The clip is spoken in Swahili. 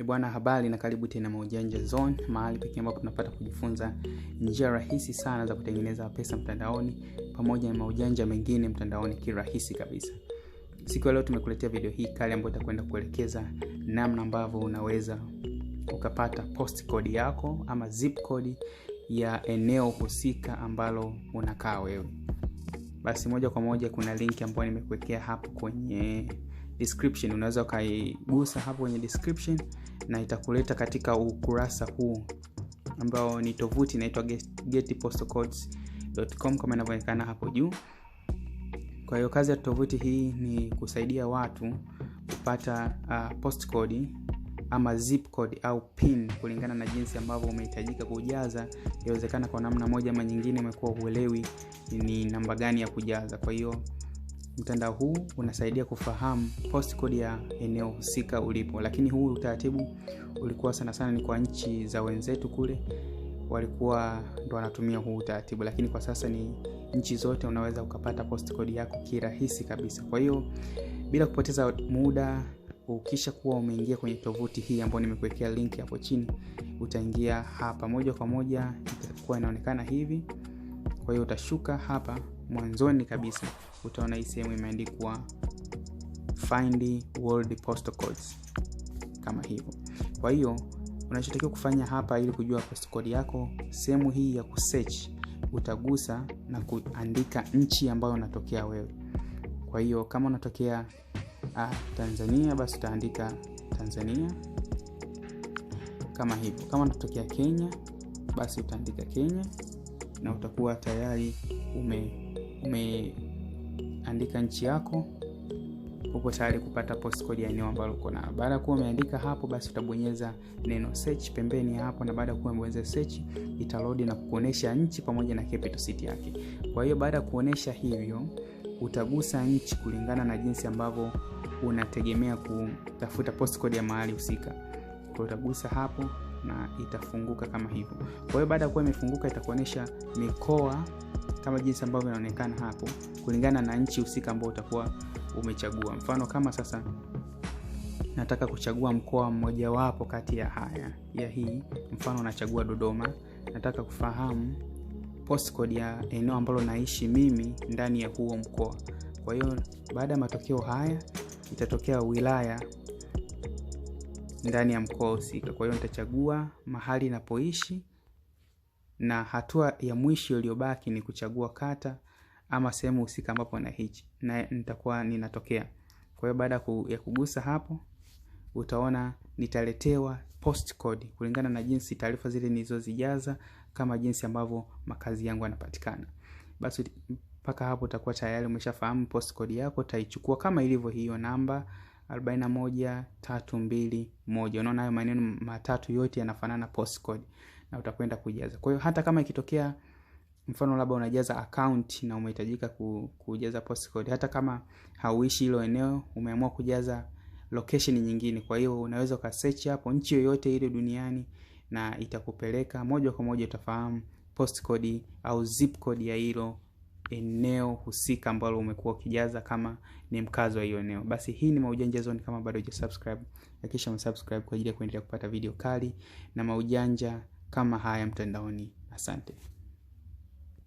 Bwana, habari na karibu tena Maujanja Zone, mahali pekee ambapo tunapata kujifunza njia rahisi sana za kutengeneza pesa mtandaoni pamoja na maujanja mengine mtandaoni kirahisi kabisa. Siku ya leo tumekuletea video hii kali ambayo itakwenda kuelekeza namna ambavyo unaweza ukapata post code yako ama zip code ya eneo husika ambalo unakaa wewe. Basi moja kwa moja kuna link ambayo nimekuwekea hapo kwenye description. Unaweza ukaigusa hapo kwenye description na itakuleta katika ukurasa huu ambao ni tovuti inaitwa getpostalcodes.com kama inavyoonekana hapo juu. Kwa hiyo kazi ya tovuti hii ni kusaidia watu kupata post code ama zip code au pin kulingana na jinsi ambavyo umehitajika kujaza. Inawezekana kwa namna moja ama nyingine umekuwa huelewi ni namba gani ya kujaza. Kwa hiyo mtandao huu unasaidia kufahamu post code ya eneo husika ulipo. Lakini huu utaratibu ulikuwa sana ni kwa nchi za wenzetu kule, walikuwa ndo wanatumia huu utaratibu, lakini kwa sasa ni nchi zote unaweza ukapata post code yako kirahisi kabisa. Kwa hiyo bila kupoteza muda, ukisha kuwa umeingia kwenye tovuti hii ambayo nimekuwekea link hapo chini, utaingia hapa moja kwa moja, itakuwa inaonekana hivi. Kwa hiyo utashuka hapa mwanzoni kabisa, utaona hii sehemu imeandikwa Find World Postal Codes kama hivyo. Kwa hiyo unachotakiwa kufanya hapa ili kujua post code yako, sehemu hii ya kusearch utagusa na kuandika nchi ambayo unatokea wewe. Kwa hiyo kama unatokea Tanzania, basi utaandika Tanzania kama hivyo. Kama unatokea Kenya, basi utaandika Kenya na utakuwa tayari umeandika nchi yako. Upo tayari kupata post code ya eneo ambalo uko nalo. Baada ya kuwa umeandika hapo, basi utabonyeza neno search pembeni hapo, na baada ya kuwa umebonyeza search itaload na kukuonesha nchi pamoja na capital city yake. Kwa hiyo baada ya kuonesha hivyo, utagusa nchi kulingana na jinsi ambavyo unategemea kutafuta post code ya mahali husika. Kwa hiyo utagusa hapo na itafunguka kama hivyo. Kwa hiyo baada ya kuwa imefunguka itakuonesha mikoa kama jinsi ambavyo inaonekana hapo kulingana na nchi husika ambayo utakuwa umechagua. Mfano kama sasa nataka kuchagua mkoa mmoja wapo kati ya haya ya hii, mfano nachagua Dodoma. Nataka kufahamu post code ya eneo ambalo naishi mimi ndani ya huo mkoa. Kwa hiyo baada ya matokeo haya itatokea wilaya ndani ya mkoa husika. Kwa hiyo nitachagua mahali ninapoishi, na hatua ya mwisho iliyobaki ni kuchagua kata ama sehemu husika ambapo naishi na nitakuwa ninatokea. Kwa hiyo baada ya kugusa hapo, utaona nitaletewa post code kulingana na jinsi taarifa zile nilizozijaza, kama jinsi ambavyo makazi yangu yanapatikana. Basi mpaka hapo utakuwa tayari umeshafahamu post code yako. Utaichukua kama ilivyo hiyo namba 41321. Unaona hayo maneno matatu yote yanafanana post code, na utakwenda kujaza. Kwa hiyo hata kama ikitokea mfano labda unajaza account na umehitajika kujaza post code, hata kama hauishi hilo eneo, umeamua kujaza location nyingine, kwa hiyo unaweza ukasearch hapo nchi yoyote ile duniani na itakupeleka moja kwa moja, utafahamu post code au zip code ya hilo eneo husika ambalo umekuwa ukijaza kama ni mkazo wa hiyo eneo. Basi hii ni Maujanja Zone. Kama bado hujasubscribe, hakikisha umesubscribe kwa ajili ya kuendelea kupata video kali na maujanja kama haya mtandaoni. Asante.